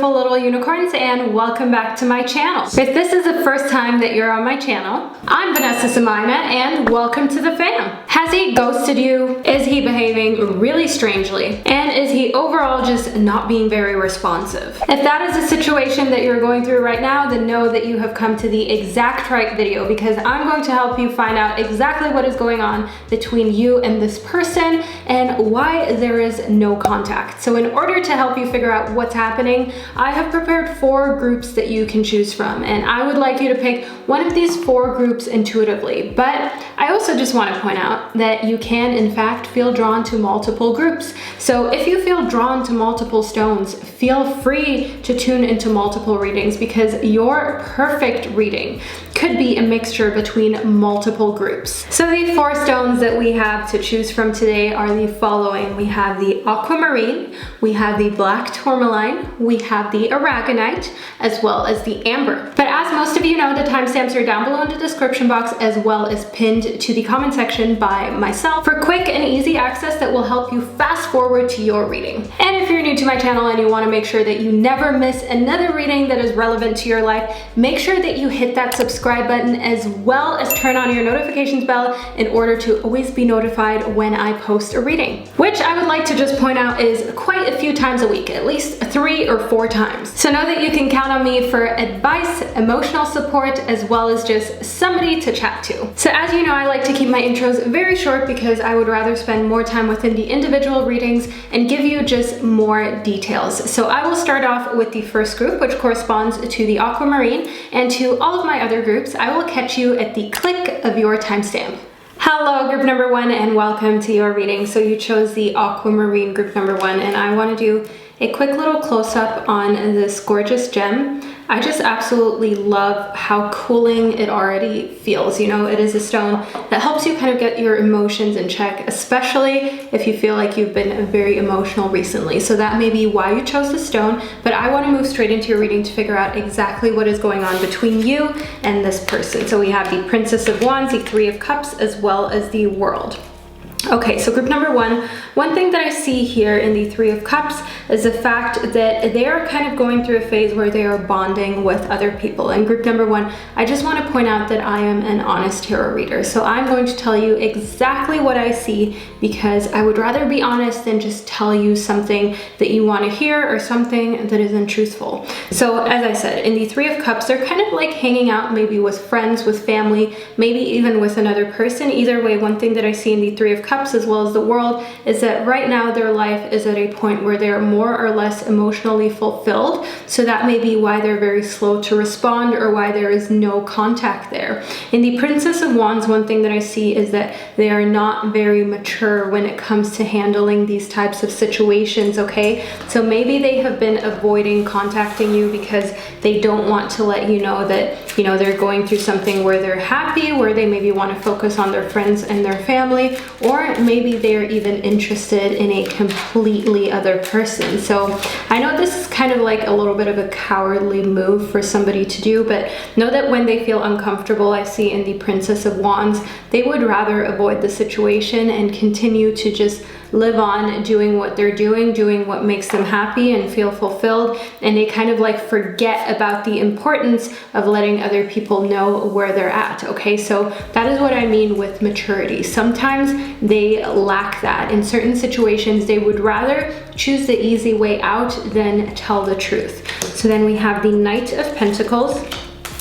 beautiful little unicorns, and welcome back to my channel. If this is the first time that you're on my channel, I'm Vanessa and I, and welcome to the fam. Has he ghosted you? Is he behaving really strangely? And is he overall just not being very responsive? If that is a situation that you're going through right now, then know that you have come to the exact right video, because I'm going to help you find out exactly what is going on between you and this person and why there is no contact. So in order to help you figure out what's happening, I have prepared 4 groups that you can choose from, and I would like you to pick one of these 4 groups intuitively. But I also just want to point out that you can in fact feel drawn to multiple groups. So if you feel drawn to multiple stones, feel free to tune into multiple readings, because your perfect reading could be a mixture between multiple groups. So the 4 stones that we have to choose from today are the following. We have the Aquamarine, we have the black Tourmaline, we have the Aragonite, as well as the amber. But as most of you know, the timestamps are down below in the description box, as well as pinned to the comment section by myself for quick and easy access that will help you fast forward to your reading. And if you're new to my channel and you want to make sure that you never miss another reading that is relevant to your life, make sure that you hit that subscribe button, as well as turn on your notifications bell in order to always be notified when I post a reading, which I would like to just point out is quite a few times a week, at least 3 or 4 times. So know that you can count on me for advice, emotional support, as well as just somebody to chat to. So as you know, I like to keep my intros very short because I would rather spend more time within the individual readings and give you just more details. So I will start off with the first group, which corresponds to the Aquamarine, and to all of my other groups, I will catch you at the click of your timestamp. Hello, group number 1, and welcome to your reading. So you chose the Aquamarine group number 1, and I want to do a quick little close-up on this gorgeous gem. I just absolutely love how cooling it already feels. You know, it is a stone that helps you kind of get your emotions in check, especially if you feel like you've been very emotional recently. So that may be why you chose the stone, but I want to move straight into your reading to figure out exactly what is going on between you and this person. So we have the Princess of Wands, the 3 of Cups, as well as the World. Okay, so group number 1, one thing that I see here in the 3 of Cups is the fact that they are kind of going through a phase where they are bonding with other people. And group number 1, I just want to point out that I am an honest tarot reader. So I'm going to tell you exactly what I see, because I would rather be honest than just tell you something that you want to hear or something that isn't truthful. So as I said, in the 3 of Cups, they're kind of like hanging out maybe with friends, with family, maybe even with another person. Either way, one thing that I see in the 3 of Cups as well as the World is that right now their life is at a point where they're more or less emotionally fulfilled. So that may be why they're very slow to respond, or why there is no contact there. In the Princess of Wands, one thing that I see is that they are not very mature when it comes to handling these types of situations, okay? So maybe they have been avoiding contacting you because they don't want to let you know that, you know, they're going through something where they're happy, where they maybe want to focus on their friends and their family, or maybe they're even interested in a completely other person. So I know this is kind of like a little bit of a cowardly move for somebody to do, but know that when they feel uncomfortable, I see in the Princess of Wands, they would rather avoid the situation and continue to just live on doing what they're doing what makes them happy and feel fulfilled, and they kind of like forget about the importance of letting other people know where they're at, okay? So that is what I mean with maturity. Sometimes they lack that. In certain situations, they would rather choose the easy way out than tell the truth. So then we have the Knight of Pentacles,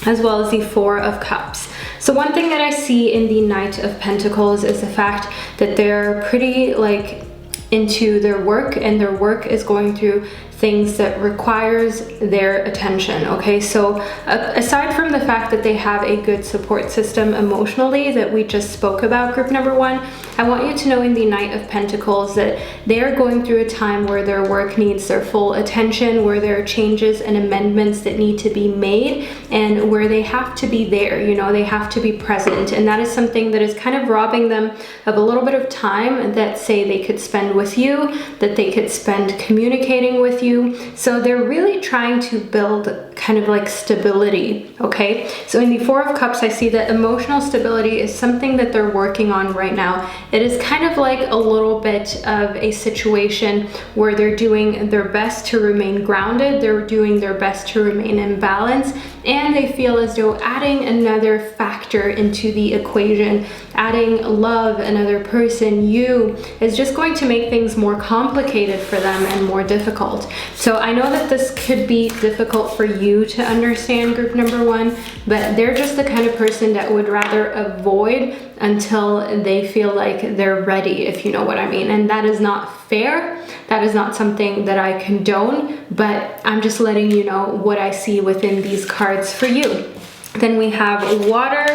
as well as the 4 of Cups. So one thing that I see in the Knight of Pentacles is the fact that they're pretty like into their work, and their work is going through things that requires their attention, okay? So aside from the fact that they have a good support system emotionally that we just spoke about, group number 1, I want you to know in the Knight of Pentacles that they're going through a time where their work needs their full attention, where there are changes and amendments that need to be made, and where they have to be there, you know, they have to be present. And that is something that is kind of robbing them of a little bit of time that, say, they could spend with you, that they could spend communicating with you. So they're really trying to build kind of like stability, okay? So in the Four of Cups, I see that emotional stability is something that they're working on right now. It is kind of like a little bit of a situation where they're doing their best to remain grounded, they're doing their best to remain in balance, and they feel as though adding another factor into the equation, adding love, another person, you, is just going to make things more complicated for them and more difficult. So I know that this could be difficult for you to understand, group number one, but they're just the kind of person that would rather avoid until they feel like they're ready, if you know what I mean. And that is not fair. That is not something that I condone, but I'm just letting you know what I see within these cards for you. Then we have water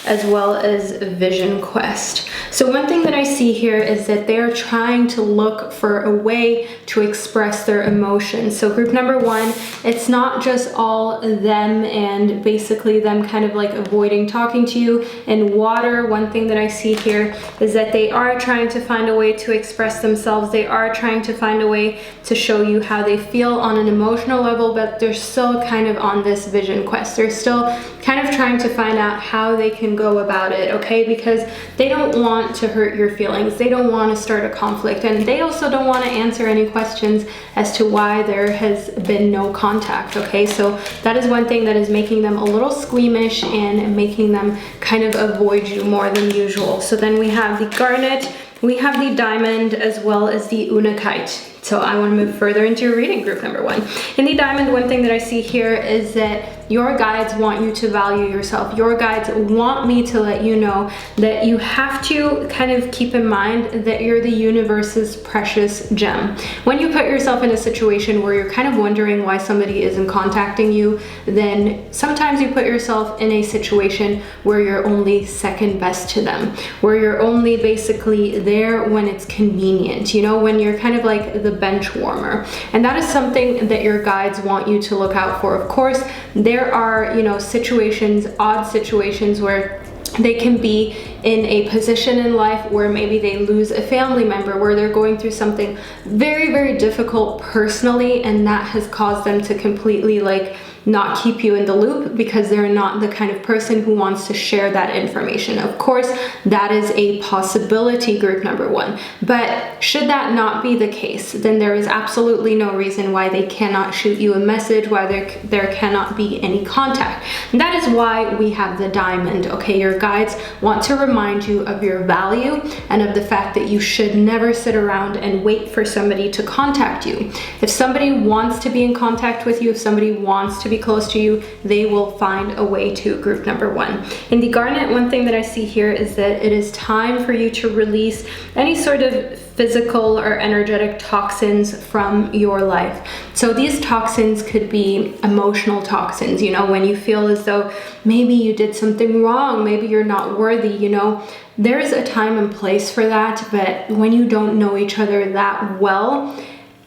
as well as vision quest. So one thing that I see here is that they're trying to look for a way to express their emotions. So group number one, it's not just all them and basically them kind of like avoiding talking to you. In water, one thing that I see here is that they are trying to find a way to express themselves. They are trying to find a way to show you how they feel on an emotional level, but they're still kind of on this vision quest. They're still kind of trying to find out how they can go about it, okay? Because they don't want to hurt your feelings. They don't want to start a conflict, and they also don't want to answer any questions as to why there has been no contact, okay? So that is one thing that is making them a little squeamish and making them kind of avoid you more than usual. So then we have the garnet, we have the diamond, as well as the unakite. So I want to move further into your reading, group number one. In the diamond, one thing that I see here is that your guides want you to value yourself. Your guides want me to let you know that you have to kind of keep in mind that you're the universe's precious gem. When you put yourself in a situation where you're kind of wondering why somebody isn't contacting you, then sometimes you put yourself in a situation where you're only second best to them, where you're only basically there when it's convenient, you know, when you're kind of like the bench warmer. And that is something that your guides want you to look out for. Of course, there are, you know, situations, odd situations where they can be in a position in life where maybe they lose a family member, where they're going through something very, very difficult personally, and that has caused them to completely like not keep you in the loop because they're not the kind of person who wants to share that information. Of course, that is a possibility, group number one. But should that not be the case, then there is absolutely no reason why they cannot shoot you a message, why there cannot be any contact. And that is why we have the diamond, okay? Your guides want to remind you of your value and of the fact that you should never sit around and wait for somebody to contact you. If somebody wants to be in contact with you, if somebody wants to be close to you, they will find a way to, group number one. In the garnet, one thing that I see here is that it is time for you to release any sort of physical or energetic toxins from your life. So these toxins could be emotional toxins, you know, when you feel as though maybe you did something wrong, maybe you're not worthy, you know. There is a time and place for that, but when you don't know each other that well,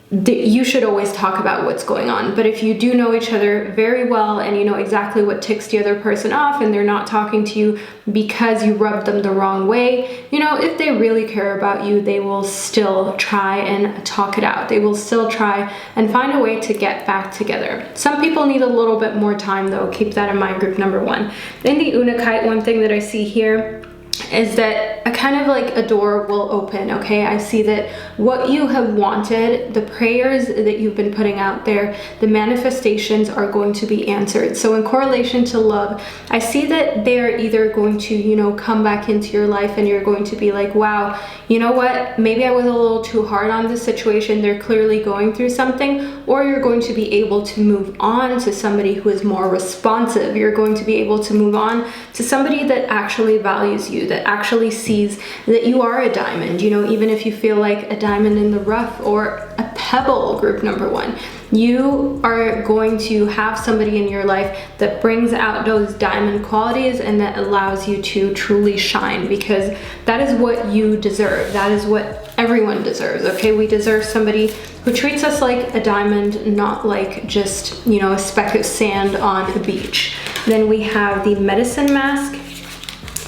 you should always talk about what's going on. But if you do know each other very well and you know exactly what ticks the other person off and they're not talking to you because you rubbed them the wrong way, you know, if they really care about you, they will still try and talk it out. They will still try and find a way to get back together. Some people need a little bit more time though. Keep that in mind, group number one. In the unakite, one thing that I see here is that a kind of like a door will open, okay? I see that what you have wanted, the prayers that you've been putting out there, the manifestations are going to be answered. So in correlation to love, I see that they're either going to, you know, come back into your life and you're going to be like, wow, you know what? Maybe I was a little too hard on this situation. They're clearly going through something. Or you're going to be able to move on to somebody who is more responsive. You're going to be able to move on to somebody that actually values you, that actually sees that you are a diamond, you know, even if you feel like a diamond in the rough or a pebble, group number one. You are going to have somebody in your life that brings out those diamond qualities and that allows you to truly shine, because that is what you deserve. That is what everyone deserves, okay? We deserve somebody who treats us like a diamond, not like just, you know, a speck of sand on a beach. Then we have the medicine mask,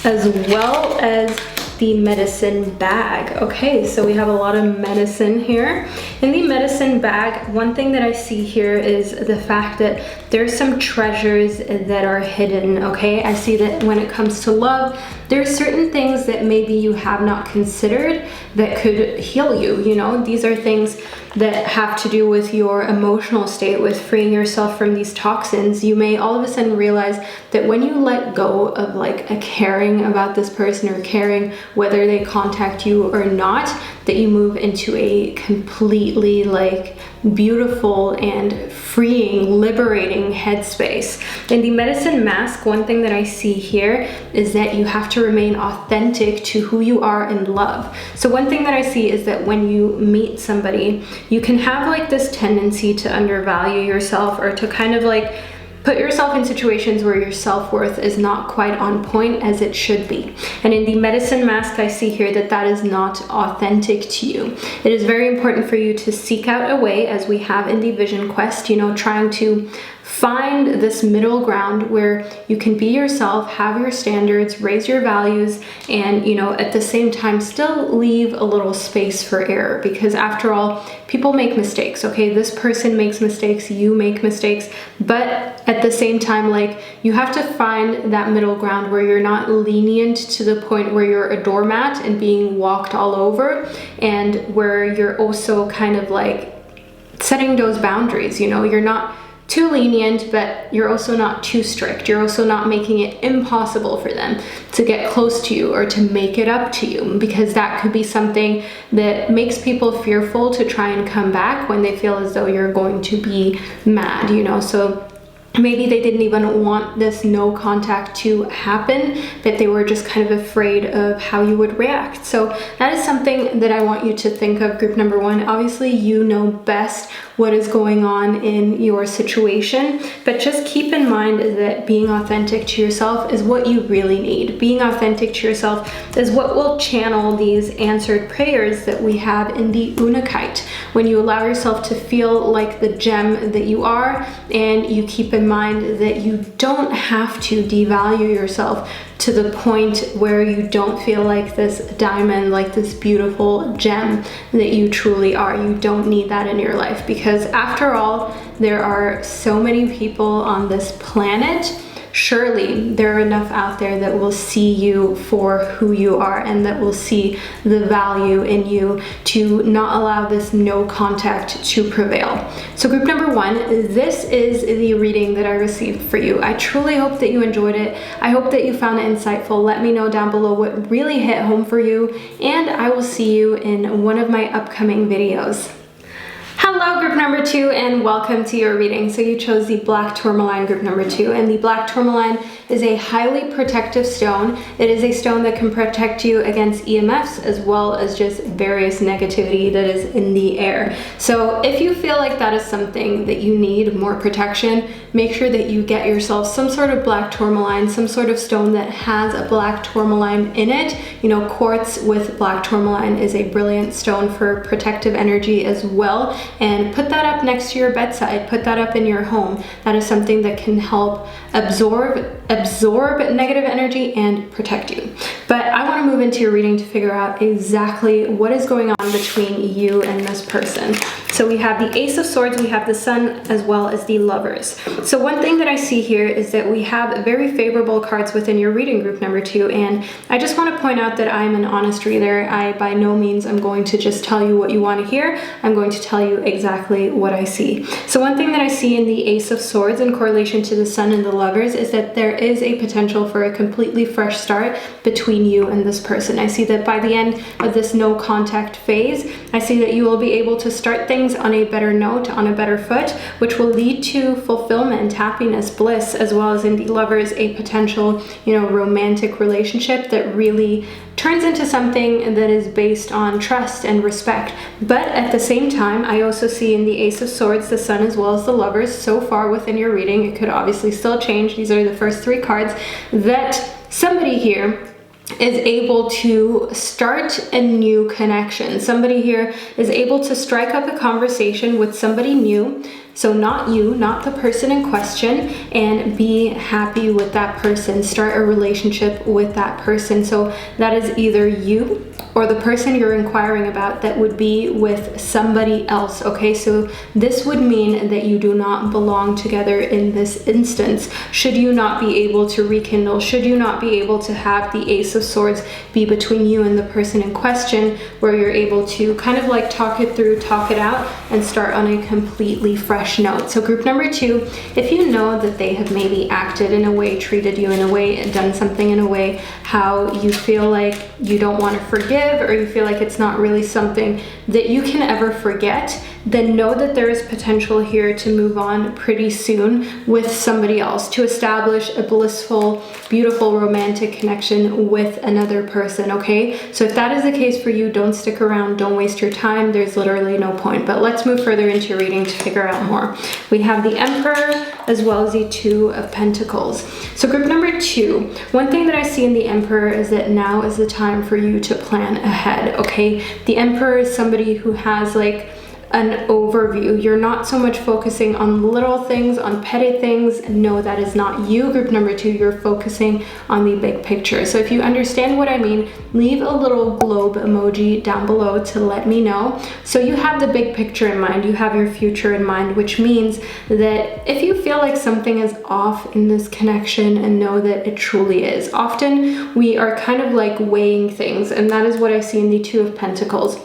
as well as the medicine bag. Okay, so we have a lot of medicine here. In the medicine bag, one thing that I see here is the fact that there's some treasures that are hidden, okay? I see that when it comes to love, there's certain things that maybe you have not considered that could heal you, you know? These are things that have to do with your emotional state, with freeing yourself from these toxins. You may all of a sudden realize that when you let go of like a caring about this person or caring whether they contact you or not, that you move into a completely like beautiful and freeing, liberating headspace. In the medicine mask, one thing that I see here is that you have to remain authentic to who you are in love. So one thing that I see is that when you meet somebody, you can have like this tendency to undervalue yourself or to kind of like put yourself in situations where your self-worth is not quite on point as it should be. And in the medicine mask, I see here that that is not authentic to you. It is very important for you to seek out a way, as we have in the vision quest, you know, trying to find this middle ground where you can be yourself, have your standards, raise your values, and, you know, at the same time still leave a little space for error, because after all, people make mistakes, okay? This person makes mistakes, you make mistakes, but at the same time, like, you have to find that middle ground where you're not lenient to the point where you're a doormat and being walked all over, and where you're also kind of like setting those boundaries, you know? You're not too lenient, but you're also not too strict. You're also not making it impossible for them to get close to you or to make it up to you, because that could be something that makes people fearful to try and come back when they feel as though you're going to be mad, you know? So maybe they didn't even want this no contact to happen, but they were just kind of afraid of how you would react. So that is something that I want you to think of, group number one. Obviously, you know best what is going on in your situation, but just keep in mind that being authentic to yourself is what you really need. Being authentic to yourself is what will channel these answered prayers that we have in the Untitled. When you allow yourself to feel like the gem that you are, and you keep in mind that you don't have to devalue yourself to the point where you don't feel like this diamond, like this beautiful gem that you truly are. You don't need that in your life, because after all, there are so many people on this planet. Surely there are enough out there that will see you for who you are and that will see the value in you to not allow this no contact to prevail. So group number one, this is the reading that I received for you. I truly hope that you enjoyed it. I hope that you found it insightful. Let me know down below what really hit home for you, and I will see you in one of my upcoming videos. Hello group number two, and welcome to your reading. So you chose the black tourmaline, group number two, and the black tourmaline is a highly protective stone. It is a stone that can protect you against EMFs as well as just various negativity that is in the air. So if you feel like that is something that you need more protection, make sure that you get yourself some sort of black tourmaline, some sort of stone that has a black tourmaline in it. You know, quartz with black tourmaline is a brilliant stone for protective energy as well. And put that up next to your bedside, put that up in your home. That is something that can help absorb negative energy and protect you. But I want to move into your reading to figure out exactly what is going on between you and this person. So we have the Ace of Swords, we have the Sun, as well as the Lovers. So one thing that I see here is that we have very favorable cards within your reading, group number two, and I just want to point out that I'm an honest reader. I by no means am going to just tell you what you want to hear. I'm going to tell you exactly what I see. So one thing that I see in the Ace of Swords in correlation to the Sun and the Lovers is that there is a potential for a completely fresh start between you and this person. I see that by the end of this no contact phase, I see that you will be able to start things on a better note, on a better foot, which will lead to fulfillment, happiness, bliss, as well as in the Lovers, a potential, you know, romantic relationship that really turns into something that is based on trust and respect. But at the same time, I also see in the Ace of Swords, the Sun, as well as the Lovers, so far within your reading, it could obviously still change. These are the first three cards, that somebody here is able to start a new connection. Somebody here is able to strike up a conversation with somebody new, So not you, not the person in question, and be happy with that person. Start a relationship with that person. So that is either you or the person you're inquiring about that would be with somebody else, okay? So this would mean that you do not belong together in this instance. Should you not be able to rekindle, should you not be able to have the Ace of Swords be between you and the person in question, where you're able to kind of like talk it through, talk it out, and start on a completely fresh note. So group number 2, if you know that they have maybe acted in a way, treated you in a way, done something in a way, how you feel like you don't want to forgive, or you feel like it's not really something that you can ever forget, then know that there is potential here to move on pretty soon with somebody else, to establish a blissful, beautiful, romantic connection with another person, okay? So if that is the case for you, don't stick around, don't waste your time. There's literally no point. But let's move further into your reading to figure out more. We have the Emperor as well as the Two of Pentacles. So group number 2, one thing that I see in the Emperor is that now is the time for you to plan ahead, okay? The Emperor is somebody who has like an overview. You're not so much focusing on little things, on petty things. No, that is not you. Group number 2, you're focusing on the big picture. So if you understand what I mean, leave a little globe emoji down below to let me know. So you have the big picture in mind, you have your future in mind, which means that if you feel like something is off in this connection, and know that it truly is. Often we are kind of like weighing things, and that is what I see in the Two of Pentacles.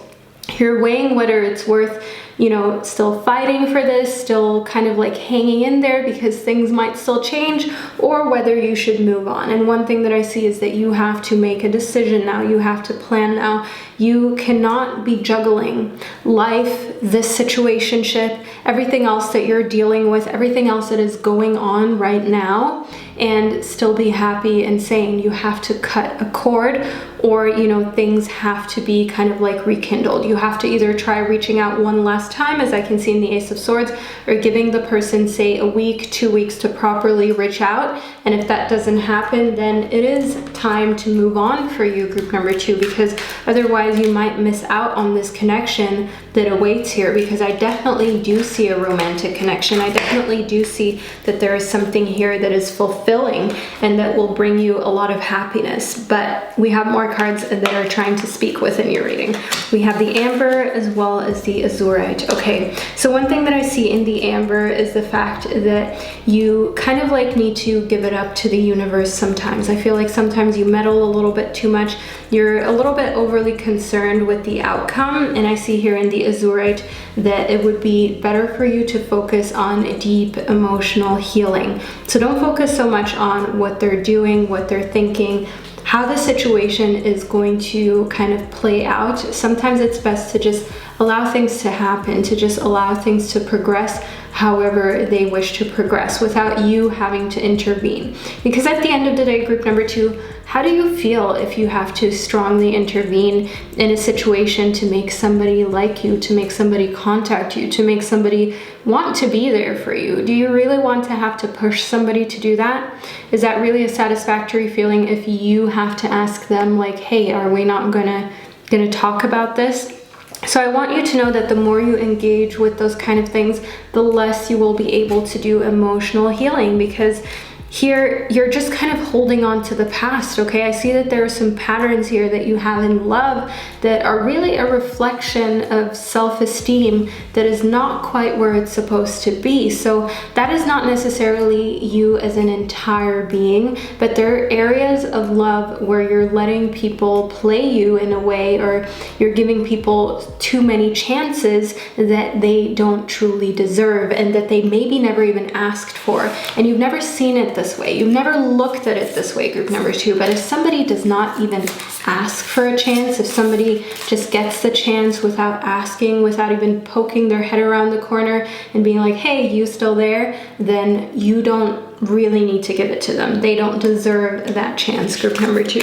You're weighing whether it's worth, you know, still fighting for this, still kind of like hanging in there because things might still change, or whether you should move on. And one thing that I see is that you have to make a decision now. You have to plan now. You cannot be juggling life, this situationship, everything else that you're dealing with, everything else that is going on right now, and still be happy and sane. You have to cut a cord, or, you know, things have to be kind of like rekindled. You have to either try reaching out one last time, as I can see in the Ace of Swords, or giving the person, say, a week, 2 weeks to properly reach out. And if that doesn't happen, then it is time to move on for you, group number 2, because otherwise you might miss out on this connection that awaits here, because I definitely do see a romantic connection. I definitely do see that there is something here that is fulfilling and that will bring you a lot of happiness. But we have more cards that are trying to speak within your reading. We have the Amber as well as the Azurite. Okay, so one thing that I see in the Amber is the fact that you kind of like need to give it up to the universe sometimes. I feel like sometimes you meddle a little bit too much. You're a little bit overly concerned with the outcome, and I see here in the Azurite that it would be better for you to focus on deep emotional healing. So don't focus so much on what they're doing, what they're thinking, how the situation is going to kind of play out. Sometimes it's best to just allow things to happen, to just allow things to progress however they wish to progress without you having to intervene. Because at the end of the day, group number 2, how do you feel if you have to strongly intervene in a situation to make somebody like you, to make somebody contact you, to make somebody want to be there for you? Do you really want to have to push somebody to do that? Is that really a satisfactory feeling if you have to ask them, like, hey, are we not gonna talk about this? So I want you to know that the more you engage with those kind of things, the less you will be able to do emotional healing, because here you're just kind of holding on to the past, okay? I see that there are some patterns here that you have in love that are really a reflection of self-esteem that is not quite where it's supposed to be. So that is not necessarily you as an entire being, but there are areas of love where you're letting people play you in a way, or you're giving people too many chances that they don't truly deserve and that they maybe never even asked for. And you've never seen it this way. You've never looked at it this way, group number 2. But if somebody does not even ask for a chance, if somebody just gets the chance without asking, without even poking their head around the corner and being like, hey, you still there? Then you don't really need to give it to them. They don't deserve that chance, group number 2.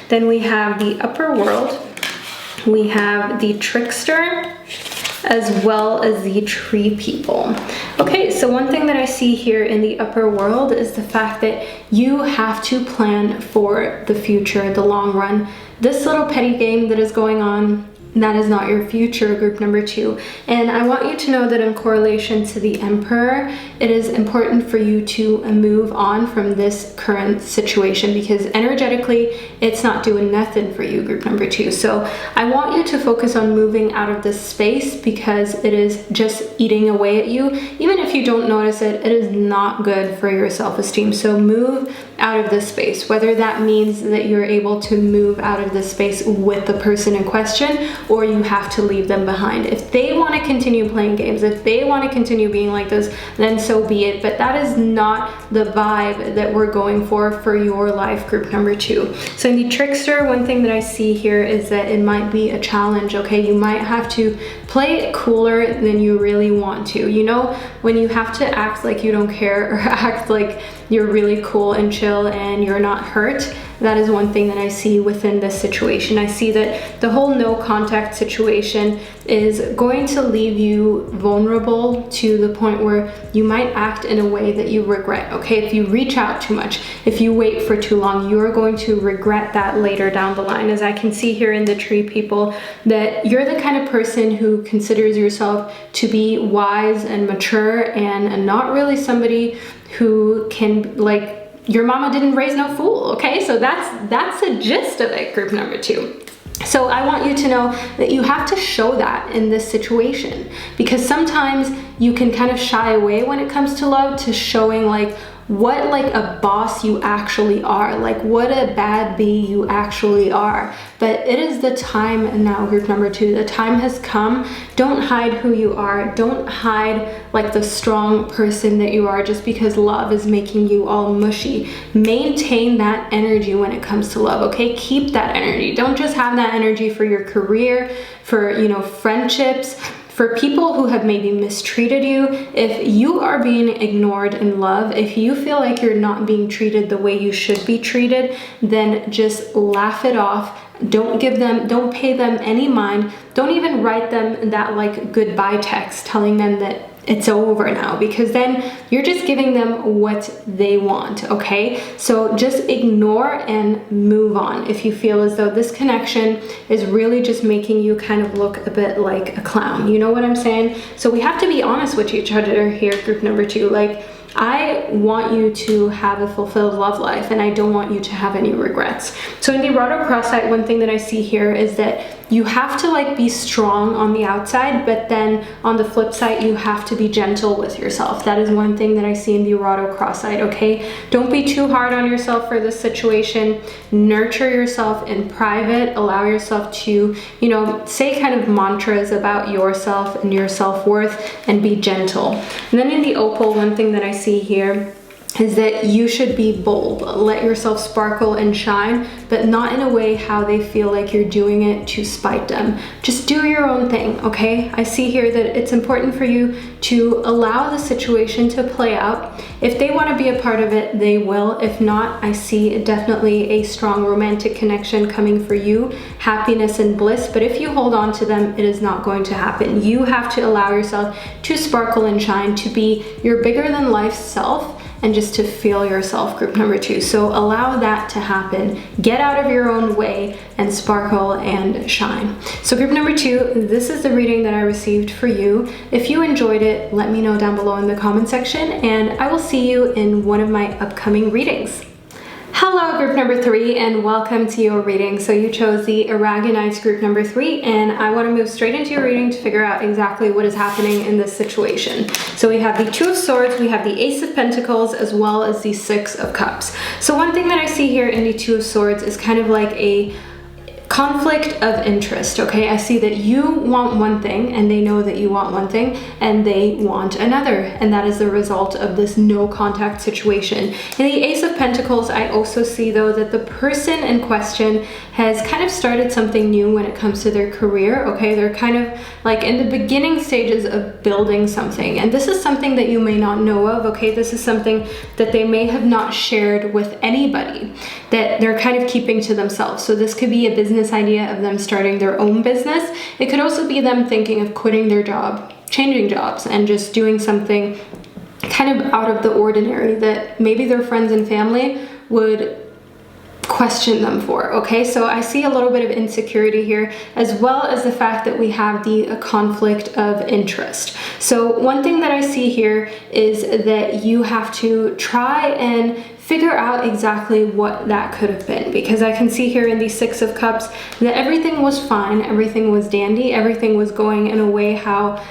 Then we have the upper world. We have the trickster, as well as the tree people. Okay, so one thing that I see here in the upper world is the fact that you have to plan for the future, the long run. This little petty game that is going on, that is not your future, group number 2. And I want you to know that in correlation to the Emperor, it is important for you to move on from this current situation, because energetically it's not doing nothing for you, group number 2. So I want you to focus on moving out of this space, because it is just eating away at you. Even if you don't notice it, it is not good for your self-esteem. So move out of this space, whether that means that you're able to move out of this space with the person in question, or you have to leave them behind. If they want to continue playing games, if they want to continue being like this, then so be it. But that is not the vibe that we're going for your life, group number 2. So in the Trickster, one thing that I see here is that it might be a challenge, okay? You might have to play it cooler than you really want to. You know, when you have to act like you don't care, or act like you're really cool and chill and you're not hurt, that is one thing that I see within this situation. I see that the whole no contact situation is going to leave you vulnerable to the point where you might act in a way that you regret, okay? If you reach out too much, if you wait for too long, you're going to regret that later down the line. As I can see here in the tree, people, that you're the kind of person who considers yourself to be wise and mature, and not really somebody who can, like, your mama didn't raise no fool, okay? So that's the gist of it, group number 2. So I want you to know that you have to show that in this situation, because sometimes you can kind of shy away when it comes to love, to showing like what like a boss you actually are, like what a bad bee you actually are. But it is the time now, group number 2. The time has come. Don't hide who you are. Don't hide like the strong person that you are just because love is making you all mushy. Maintain that energy when it comes to love, okay? Keep that energy. Don't just have that energy for your career, for, you know, friendships, for people who have maybe mistreated you. If you are being ignored in love, if you feel like you're not being treated the way you should be treated, then just laugh it off. Don't pay them any mind. Don't even write them that like goodbye text telling them that it's over now, because then you're just giving them what they want, okay? So just ignore and move on if you feel as though this connection is really just making you kind of look a bit like a clown. You know what I'm saying? So we have to be honest with each other here, group number 2. Like, I want you to have a fulfilled love life, and I don't want you to have any regrets. So in the Rado cross-site, one thing that I see here is that you have to like be strong on the outside, but then on the flip side, you have to be gentle with yourself. That is one thing that I see in the Rado cross-site, okay? Don't be too hard on yourself for this situation. Nurture yourself in private. Allow yourself to, you know, say kind of mantras about yourself and your self-worth, and be gentle. And then in the opal, one thing that I see here is that you should be bold. Let yourself sparkle and shine, but not in a way how they feel like you're doing it to spite them. Just do your own thing, okay? I see here that it's important for you to allow the situation to play out. If they want to be a part of it, they will. If not, I see definitely a strong romantic connection coming for you, happiness and bliss. But if you hold on to them, it is not going to happen. You have to allow yourself to sparkle and shine, to be your bigger than life self, and just to feel yourself, group number 2. So allow that to happen. Get out of your own way and sparkle and shine. So group number 2, this is the reading that I received for you. If you enjoyed it, let me know down below in the comment section, and I will see you in one of my upcoming readings. Hello, group number 3, and welcome to your reading. So you chose the Aragonite group number 3, and I want to move straight into your reading to figure out exactly what is happening in this situation. So we have the 2 of Swords, we have the Ace of Pentacles, as well as the 6 of Cups. So one thing that I see here in the 2 of Swords is kind of like a conflict of interest, okay? I see that you want one thing, and they know that you want one thing, and they want another, and that is the result of this no contact situation. In the Ace of Pentacles, I also see though that the person in question has kind of started something new when it comes to their career, okay? They're kind of like in the beginning stages of building something, and this is something that you may not know of, okay? This is something that they may have not shared with anybody, that they're kind of keeping to themselves. So this could be a business idea of them starting their own business. It could also be them thinking of quitting their job, changing jobs, and just doing something kind of out of the ordinary that maybe their friends and family would question them for, okay? So I see a little bit of insecurity here, as well as the fact that we have the conflict of interest. So one thing that I see here is that you have to try and figure out exactly what that could have been, because I can see here in the Six of Cups that everything was fine, everything was dandy, everything was going in a way how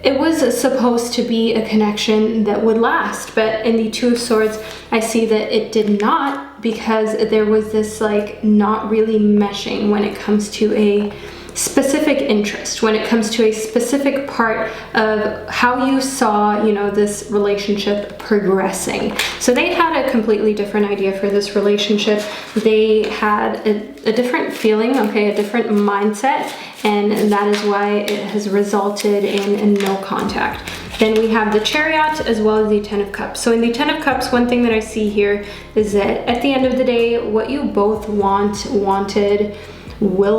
it was supposed to be a connection that would last. But in the Two of Swords, I see that it did not, because there was this like not really meshing when it comes to a specific interest, when it comes to a specific part of how you saw, you know, this relationship progressing. So they had a completely different idea for this relationship. They had a different feeling, okay, a different mindset, and that is why it has resulted in no contact. Then we have the Chariot as well as the Ten of Cups. So in the Ten of Cups, one thing that I see here is that at the end of the day, what you both will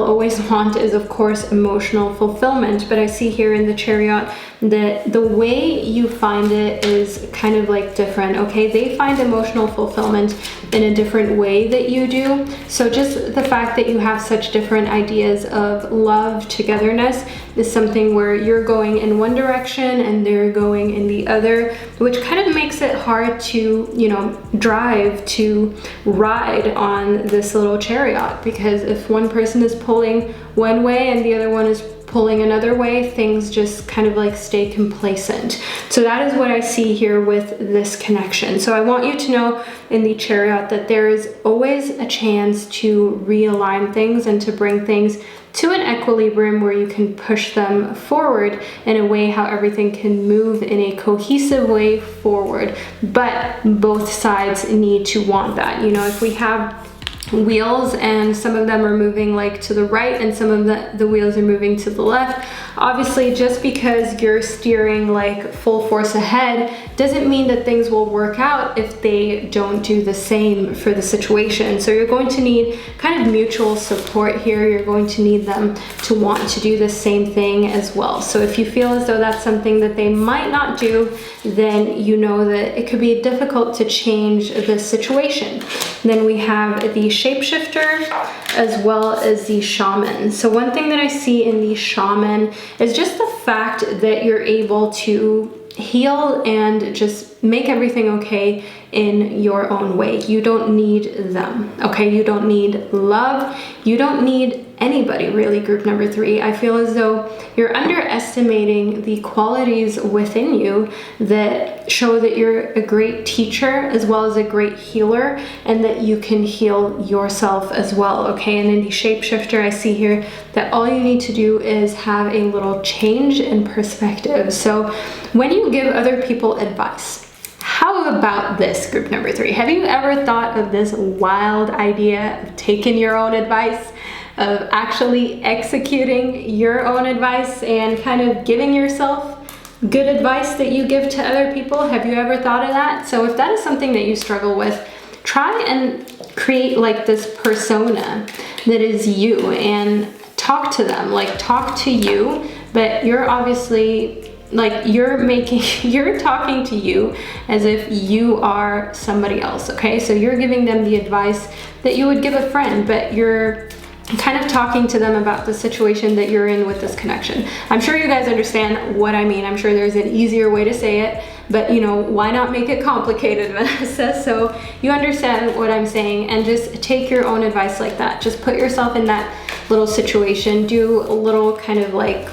always want is, of course, emotional fulfillment. But I see here in the Chariot that the way you find it is kind of like different, okay? They find emotional fulfillment in a different way that you do. So just the fact that you have such different ideas of love, togetherness, is something where you're going in one direction and they're going in the other, which kind of makes it hard to, you know, to ride on this little chariot, because if one person is pulling one way and the other one is pulling another way, things just kind of like stay complacent. So that is what I see here with this connection. So I want you to know in the Chariot that there is always a chance to realign things and to bring things to an equilibrium where you can push them forward in a way how everything can move in a cohesive way forward. But both sides need to want that. You know, if we have wheels and some of them are moving like to the right and some of the wheels are moving to the left, obviously just because you're steering like full force ahead doesn't mean that things will work out if they don't do the same for the situation. So you're going to need kind of mutual support here. You're going to need them to want to do the same thing as well. So if you feel as though that's something that they might not do, then you know that it could be difficult to change the situation. Then we have the Shapeshifter as well as the Shaman. So one thing that I see in the Shaman is just the fact that you're able to heal and just make everything okay in your own way. You don't need them, okay? You don't need love. You don't need anybody, really, group number 3. I feel as though you're underestimating the qualities within you that show that you're a great teacher as well as a great healer, and that you can heal yourself as well, okay? And in the Shapeshifter, I see here that all you need to do is have a little change in perspective. So when you give other people advice, how about this, group number 3? Have you ever thought of this wild idea of taking your own advice, of actually executing your own advice and kind of giving yourself good advice that you give to other people? Have you ever thought of that? So if that is something that you struggle with, try and create like this persona that is you and talk to them, like talk to you, but you're obviously like you're talking to you as if you are somebody else, okay? So you're giving them the advice that you would give a friend, but you're kind of talking to them about the situation that you're in with this connection. I'm sure you guys understand what I mean. I'm sure there's an easier way to say it, but you know, why not make it complicated, Vanessa? So you understand what I'm saying, and just take your own advice like that. Just put yourself in that little situation. Do a little kind of like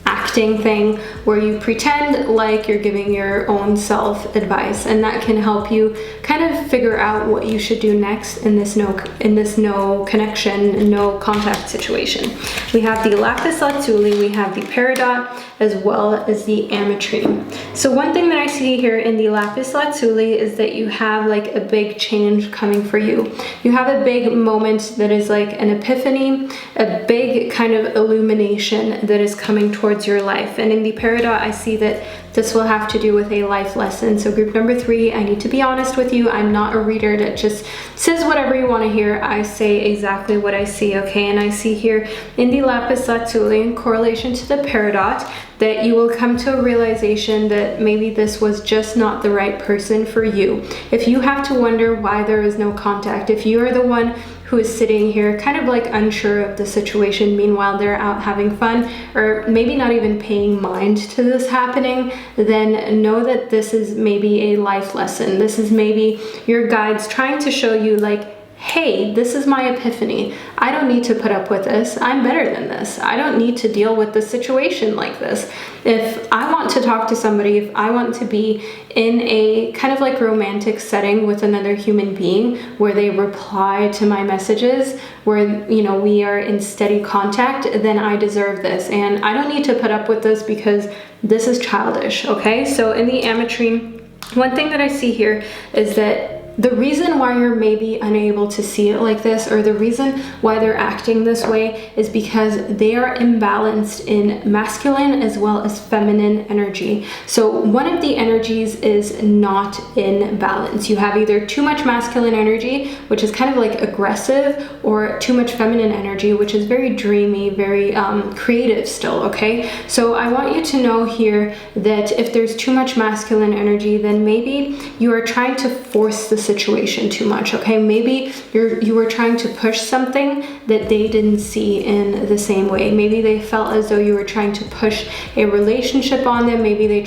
acting thing where you pretend like you're giving your own self advice, and that can help you kind of figure out what you should do next in this no connection, no contact situation. We have the lapis lazuli, we have the peridot, as well as the ametrine. So one thing that I see here in the lapis lazuli is that you have like a big change coming for you. You have a big moment that is like an epiphany, a big kind of illumination that is coming towards your life. And in the peridot, I see that this will have to do with a life lesson. So group number 3, I need to be honest with you. I'm not a reader that just says whatever you want to hear. I say exactly what I see, okay? And I see here in the lapis lazuli, in correlation to the peridot, that you will come to a realization that maybe this was just not the right person for you. If you have to wonder why there is no contact, if you are the one who is sitting here kind of like unsure of the situation. Meanwhile, they're out having fun, or maybe not even paying mind to this happening, then know that this is maybe a life lesson. This is maybe your guides trying to show you like, hey, this is my epiphany. I don't need to put up with this. I'm better than this. I don't need to deal with this situation like this. If I want to talk to somebody, if I want to be in a kind of like romantic setting with another human being where they reply to my messages, where, you know, we are in steady contact, then I deserve this. And I don't need to put up with this because this is childish, okay? So in the Ametrine, one thing that I see here is that the reason why you're maybe unable to see it like this, or the reason why they're acting this way, is because they are imbalanced in masculine as well as feminine energy. So one of the energies is not in balance. You have either too much masculine energy, which is kind of like aggressive, or too much feminine energy, which is very dreamy, very creative still, okay? So I want you to know here that if there's too much masculine energy, then maybe you are trying to force the situation too much, okay? Maybe you were trying to push something that they didn't see in the same way. Maybe they felt as though you were trying to push a relationship on them. Maybe they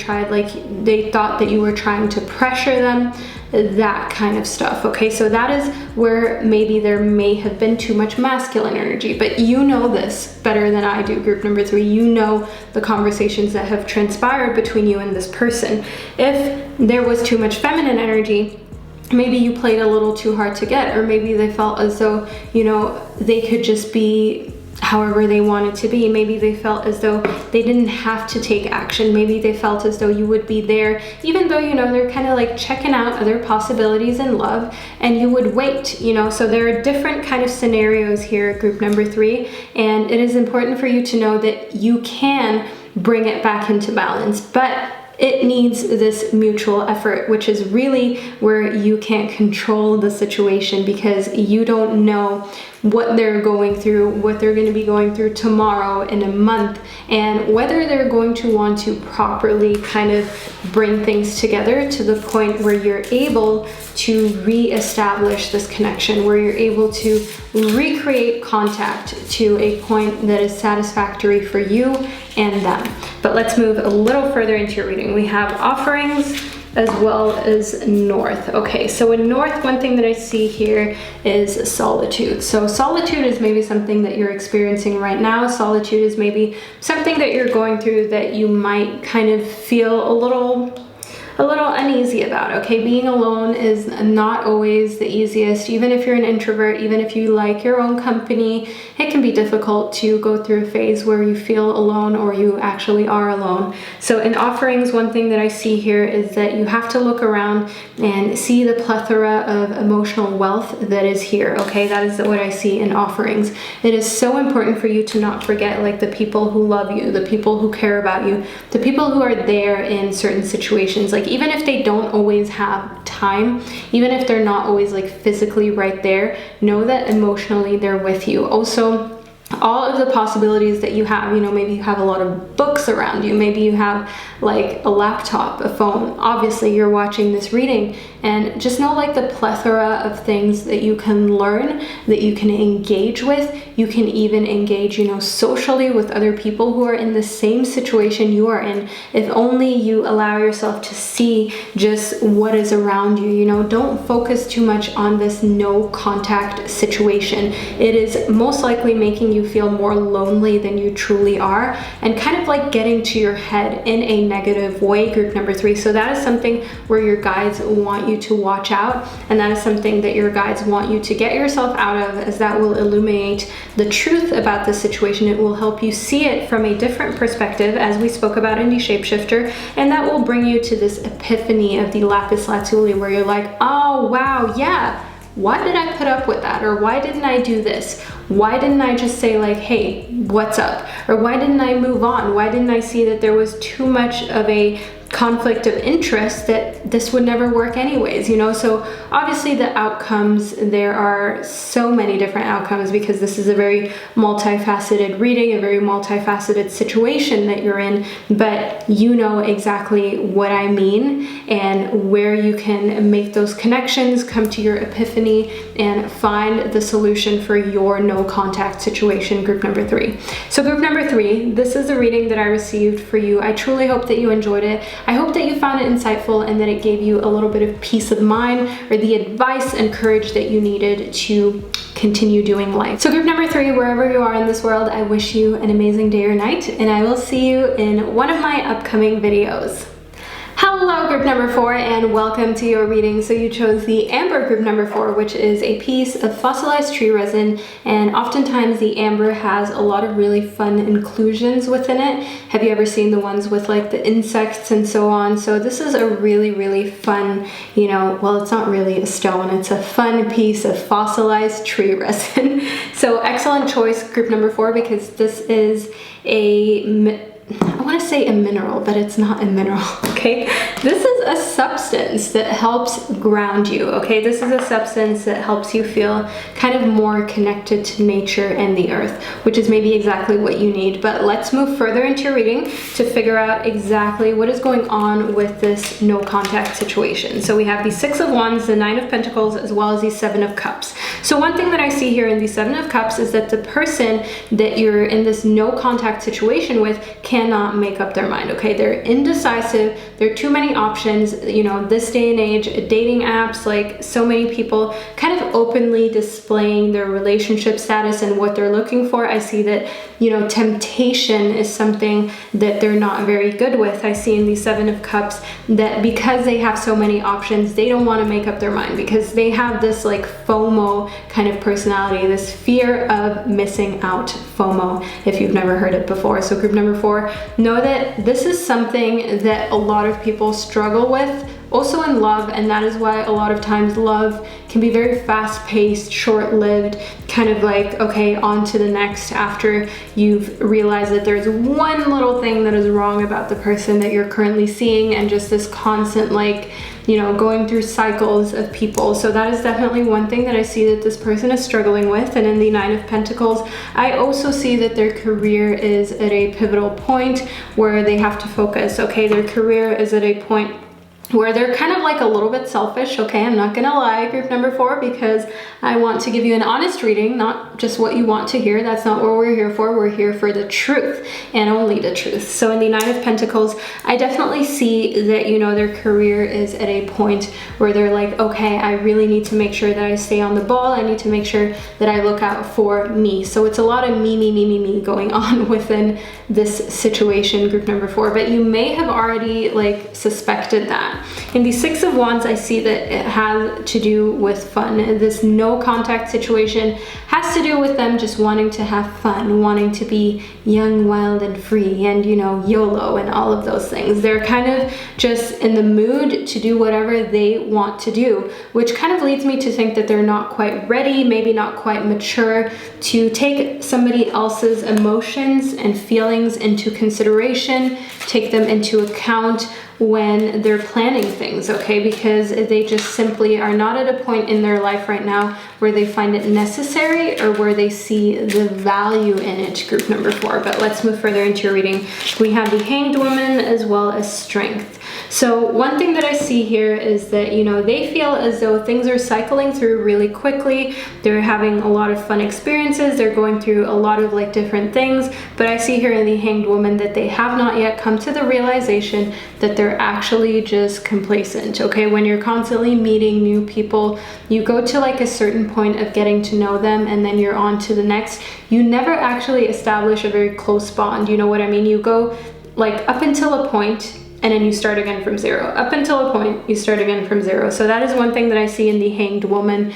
thought that you were trying to pressure them, that kind of stuff, okay? So that is where maybe there may have been too much masculine energy, but you know this better than I do, group number 3. You know the conversations that have transpired between you and this person. If there was too much feminine energy, maybe you played a little too hard to get, or maybe they felt as though, you know, they could just be however they wanted to be. Maybe they felt as though they didn't have to take action. Maybe they felt as though you would be there, even though, you know, they're kind of like checking out other possibilities in love, and you would wait, you know. So there are different kind of scenarios here, group number 3, and it is important for you to know that you can bring it back into balance, but it needs this mutual effort, which is really where you can't control the situation, because you don't know what they're going through, what they're going to be going through tomorrow, in a month, and whether they're going to want to properly kind of bring things together to the point where you're able to re-establish this connection, where you're able to recreate contact to a point that is satisfactory for you and them. But let's move a little further into your reading. We have offerings as well as north. Okay, so in north, one thing that I see here is solitude. So solitude is maybe something that you're experiencing right now. Solitude is maybe something that you're going through that you might kind of feel a little uneasy about, okay? Being alone is not always the easiest. Even if you're an introvert, even if you like your own company, it can be difficult to go through a phase where you feel alone, or you actually are alone. So in offerings, one thing that I see here is that you have to look around and see the plethora of emotional wealth that is here, okay? That is what I see in offerings. It is so important for you to not forget, like, the people who love you, the people who care about you, the people who are there in certain situations. Like, even if they don't always have time, even if they're not always like physically right there, know that emotionally they're with you. Also, all of the possibilities that you have, you know, maybe you have a lot of books around you, maybe you have like a laptop, a phone. Obviously you're watching this reading, and just know like the plethora of things that you can learn, that you can engage with. You can even engage, you know, socially with other people who are in the same situation you are in, if only you allow yourself to see just what is around you. You know, don't focus too much on this no contact situation. It is most likely making you feel more lonely than you truly are, and kind of like getting to your head in a negative way, group number 3. So that is something where your guides want you to watch out, and that is something that your guides want you to get yourself out of, as that will illuminate the truth about the situation. It will help you see it from a different perspective, as we spoke about in the Shapeshifter, and that will bring you to this epiphany of the lapis lazuli, where you're like, oh wow, yeah, why did I put up with that? Or why didn't I do this? Why didn't I just say like, hey, what's up? Or why didn't I move on? Why didn't I see that there was too much of a conflict of interest, that this would never work anyways, you know? So obviously the outcomes, there are so many different outcomes because this is a very multifaceted reading, a very multifaceted situation that you're in, but you know exactly what I mean and where you can make those connections, come to your epiphany, and find the solution for your no contact situation, group number 3. So group number 3, this is a reading that I received for you. I truly hope that you enjoyed it. I hope that you found it insightful and that it gave you a little bit of peace of mind or the advice and courage that you needed to continue doing life. So group number 3, wherever you are in this world, I wish you an amazing day or night, and I will see you in one of my upcoming videos. Hello group number 4, and welcome to your reading. So you chose the amber group number 4, which is a piece of fossilized tree resin, and oftentimes the amber has a lot of really fun inclusions within it. Have you ever seen the ones with like the insects and so on? So this is a really fun, you know, well, it's not really a stone, it's a fun piece of fossilized tree resin. So excellent choice group number 4, because this is I want to say a mineral, but it's not a mineral, okay? This is a substance that helps ground you, okay? This is a substance that helps you feel kind of more connected to nature and the earth, which is maybe exactly what you need. But let's move further into your reading to figure out exactly what is going on with this no contact situation. So we have the 6 of Wands, the 9 of Pentacles, as well as the 7 of Cups. So one thing that I see here in the 7 of Cups is that the person that you're in this no contact situation with cannot make up their mind, okay? They're indecisive, there are too many options, you know, this day and age, dating apps, like so many people kind of openly displaying their relationship status and what they're looking for. I see that, you know, temptation is something that they're not very good with. I see in the 7 of Cups that because they have so many options, they don't want to make up their mind because they have this like FOMO kind of personality, this fear of missing out, FOMO, if you've never heard it before. So group number 4, know that this is something that a lot of people struggle with, also in love, and that is why a lot of times love can be very fast-paced, short-lived, kind of like, okay, on to the next after you've realized that there's one little thing that is wrong about the person that you're currently seeing, and just this constant, like, you know, going through cycles of people. So that is definitely one thing that I see that this person is struggling with. And in the 9 of Pentacles, I also see that their career is at a pivotal point where they have to focus. Okay, their career is at a point where they're kind of like a little bit selfish, okay? I'm not gonna lie, group number 4, because I want to give you an honest reading, not just what you want to hear. That's not what we're here for. We're here for the truth and only the truth. So in the 9 of Pentacles, I definitely see that, you know, their career is at a point where they're like, okay, I really need to make sure that I stay on the ball. I need to make sure that I look out for me. So it's a lot of me going on within this situation, group number 4, but you may have already like suspected that. In the 6 of Wands, I see that it has to do with fun. This no contact situation has to do with them just wanting to have fun, wanting to be young, wild, and free, and, you know, YOLO and all of those things. They're kind of just in the mood to do whatever they want to do, which kind of leads me to think that they're not quite ready, maybe not quite mature to take somebody else's emotions and feelings into consideration, take them into account when they're planning things, okay? Because they just simply are not at a point in their life right now where they find it necessary or where they see the value in it, group number 4. But let's move further into your reading. We have the Hanged Woman as well as Strength. So one thing that I see here is that, you know, they feel as though things are cycling through really quickly. They're having a lot of fun experiences. They're going through a lot of like different things. But I see here in the Hanged Woman that they have not yet come to the realization that they're actually just complacent, okay? When you're constantly meeting new people, you go to like a certain point of getting to know them and then you're on to the next. You never actually establish a very close bond, you know what I mean? You go like up until a point and then you start again from 0. Up until a point, you start again from 0. So that is one thing that I see in the Hanged Woman.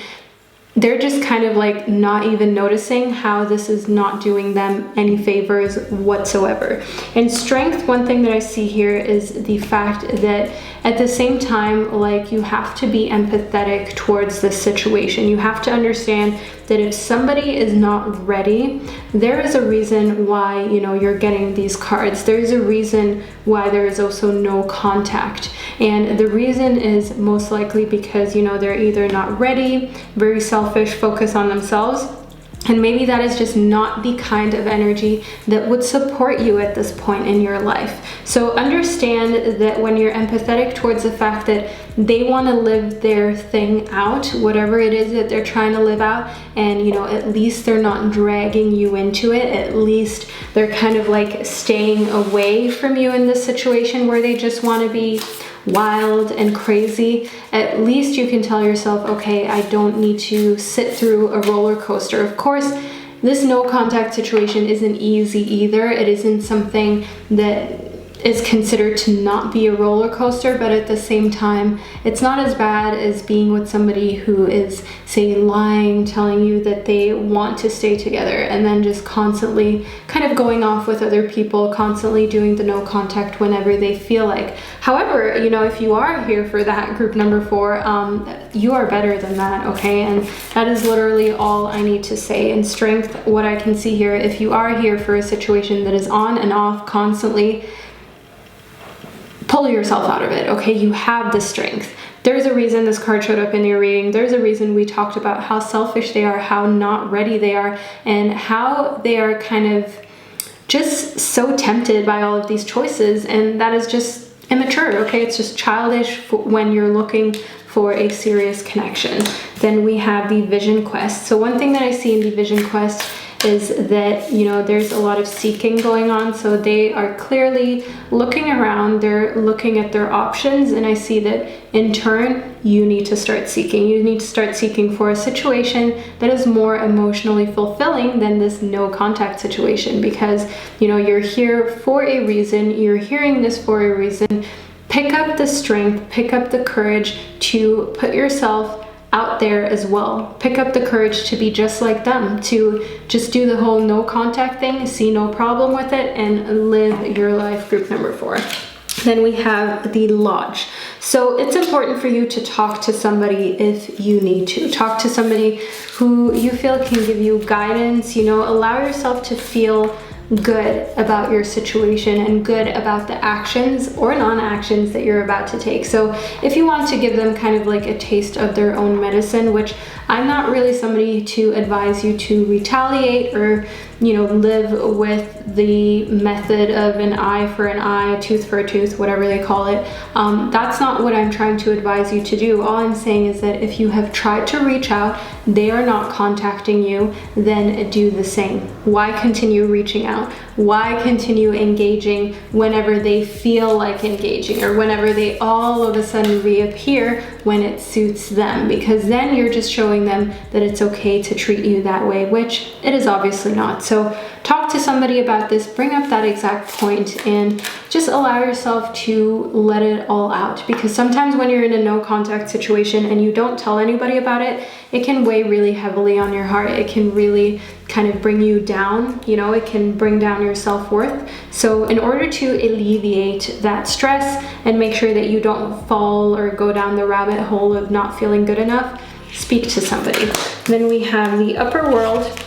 they're just kind of like not even noticing how this is not doing them any favors whatsoever. In strength, one thing that I see here is the fact that at the same time, like, you have to be empathetic towards this situation. You have to understand that if somebody is not ready, there is a reason why, you know, you're getting these cards. There's a reason why there is also no contact. And the reason is most likely because, you know, they're either not ready, very selfish, focus on themselves, and maybe that is just not the kind of energy that would support you at this point in your life. So understand that when you're empathetic towards the fact that they want to live their thing out, whatever it is that they're trying to live out, and, you know, at least they're not dragging you into it. At least they're kind of like staying away from you in this situation where they just want to be wild and crazy. At least you can tell yourself, okay, I don't need to sit through a roller coaster. Of course, this no contact situation isn't easy either. It isn't something that is considered to not be a roller coaster, but at the same time, it's not as bad as being with somebody who is, say, lying, telling you that they want to stay together, and then just constantly kind of going off with other people, constantly doing the no contact whenever they feel like. However, you know, if you are here for that group number 4, you are better than that, okay? And that is literally all I need to say. In strength, what I can see here, if you are here for a situation that is on and off constantly, pull yourself out of it, okay? You have the strength. There's a reason this card showed up in your reading. There's a reason we talked about how selfish they are, how not ready they are, and how they are kind of just so tempted by all of these choices, and that is just immature, okay? It's just childish when you're looking for a serious connection. Then we have the vision quest. So one thing that I see in the vision quest is that, you know, there's a lot of seeking going on. So they are clearly looking around, they're looking at their options, and I see that in turn, you need to start seeking. You need to start seeking for a situation that is more emotionally fulfilling than this no contact situation, because, you know, you're here for a reason, you're hearing this for a reason. Pick up the strength, pick up the courage to put yourself out there as well. Pick up the courage to be just like them, to just do the whole no contact thing, see no problem with it, and live your life. Group number 4. Then we have the Lodge. So it's important for you to talk to somebody if you need to. Talk to somebody who you feel can give you guidance, you know, allow yourself to feel good about your situation and good about the actions or non-actions that you're about to take. So if you want to give them kind of like a taste of their own medicine, which I'm not really somebody to advise you to retaliate or, you know, live with the method of an eye for an eye, a tooth for a tooth, whatever they call it. That's not what I'm trying to advise you to do. All I'm saying is that if you have tried to reach out, they are not contacting you, then do the same. Why continue reaching out? Why continue engaging whenever they feel like engaging, or whenever they all of a sudden reappear when it suits them? Because then you're just showing them that it's okay to treat you that way, which it is obviously not. So talk to somebody about this, bring up that exact point, and just allow yourself to let it all out. Because sometimes when you're in a no contact situation and you don't tell anybody about it, it can weigh really heavily on your heart. It can really kind of bring you down, you know, it can bring down your self-worth. So in order to alleviate that stress and make sure that you don't fall or go down the rabbit hole of not feeling good enough, speak to somebody. Then we have the Upper World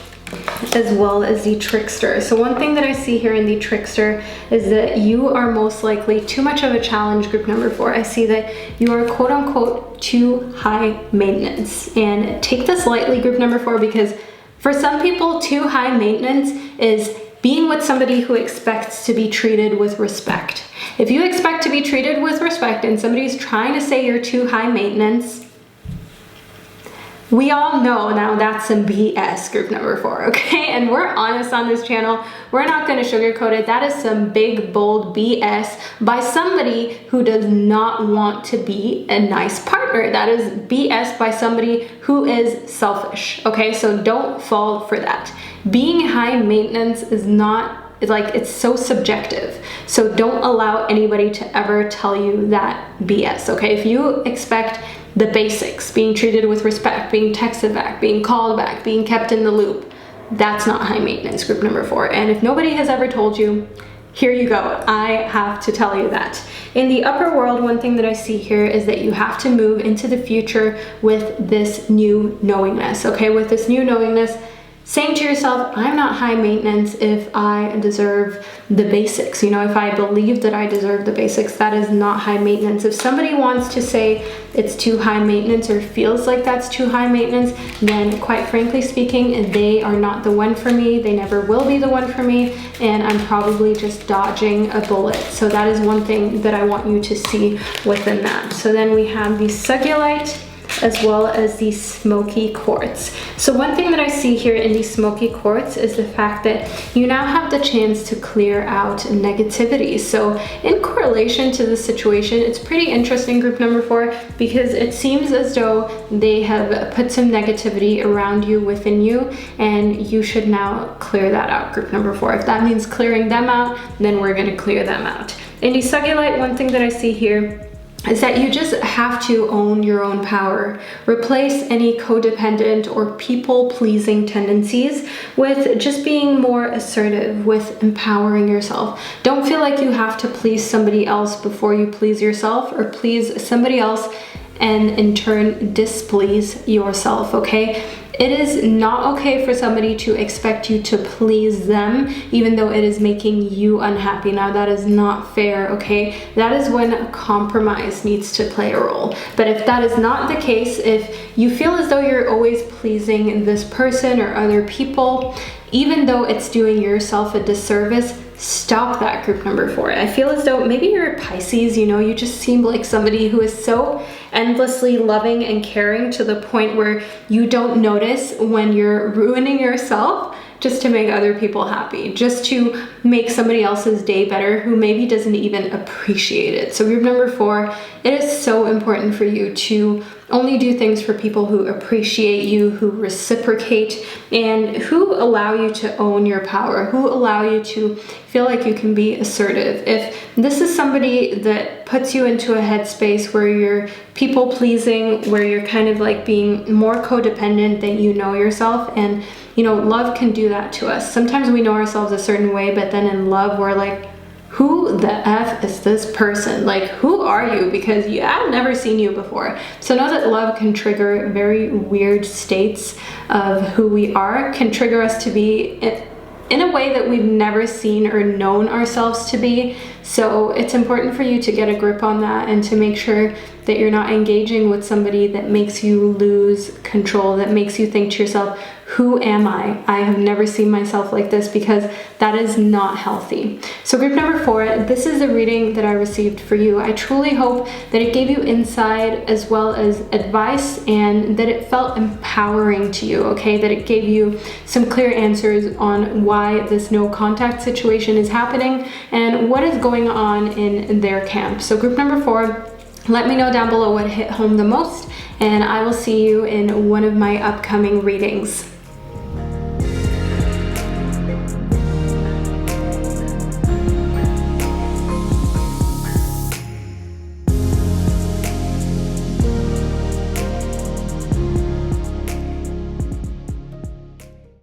as well as the Trickster. So one thing that I see here in the Trickster is that you are most likely too much of a challenge. Group number 4. I see that you are quote unquote too high maintenance, and take this lightly, group number 4, because for some people, too high maintenance is being with somebody who expects to be treated with respect. If you expect to be treated with respect and somebody's trying to say you're too high maintenance, we all know now that's some BS, group number 4, okay? And we're honest on this channel. We're not gonna sugarcoat it. That is some big, bold BS by somebody who does not want to be a nice partner. That is BS by somebody who is selfish, okay? So don't fall for that. Being high maintenance is not it's so subjective. So don't allow anybody to ever tell you that BS, okay? If you expect the basics, being treated with respect, being texted back, being called back, being kept in the loop, that's not high maintenance, group number 4. And if nobody has ever told you, here you go. I have to tell you that. In the upper world, one thing that I see here is that you have to move into the future with this new knowingness, okay? With this new knowingness, saying to yourself, I'm not high maintenance if I deserve the basics. You know, if I believe that I deserve the basics, that is not high maintenance. If somebody wants to say it's too high maintenance or feels like that's too high maintenance, then quite frankly speaking, they are not the one for me. They never will be the one for me, and I'm probably just dodging a bullet. So that is one thing that I want you to see within that. So then we have the Cellulite as well as the smoky quartz. So one thing that I see here in the smoky quartz is the fact that you now have the chance to clear out negativity. So in correlation to the situation, it's pretty interesting, group number 4, because it seems as though they have put some negativity around you, within you, and you should now clear that out, group number 4. If that means clearing them out, then we're gonna clear them out. In the Cellulite, one thing that I see here is that you just have to own your own power. Replace any codependent or people-pleasing tendencies with just being more assertive, with empowering yourself. Don't feel like you have to please somebody else before you please yourself, or please somebody else and in turn displease yourself, okay? It is not okay for somebody to expect you to please them, even though it is making you unhappy. Now, that is not fair, okay? That is when a compromise needs to play a role. But if that is not the case, if you feel as though you're always pleasing this person or other people, even though it's doing yourself a disservice, stop that, group number 4. I feel as though maybe you're a Pisces, you know, you just seem like somebody who is so endlessly loving and caring to the point where you don't notice when you're ruining yourself just to make other people happy, just to make somebody else's day better who maybe doesn't even appreciate it. So group number 4, it is so important for you to only do things for people who appreciate you, who reciprocate, and who allow you to own your power, who allow you to feel like you can be assertive. If this is somebody that puts you into a headspace where you're people pleasing, where you're kind of like being more codependent than you know yourself, and you know, love can do that to us. Sometimes we know ourselves a certain way, but then in love, we're like, who the F is this person? Like, who are you? Because I've never seen you before. So know that love can trigger very weird states of who we are, can trigger us to be in a way that we've never seen or known ourselves to be. So it's important for you to get a grip on that and to make sure that you're not engaging with somebody that makes you lose control, that makes you think to yourself, who am I? I have never seen myself like this, because that is not healthy. So group number 4, this is a reading that I received for you. I truly hope that it gave you insight as well as advice, and that it felt empowering to you, okay? That it gave you some clear answers on why this no contact situation is happening and what is going on in their camp. So group number 4, let me know down below what hit home the most, and I will see you in one of my upcoming readings.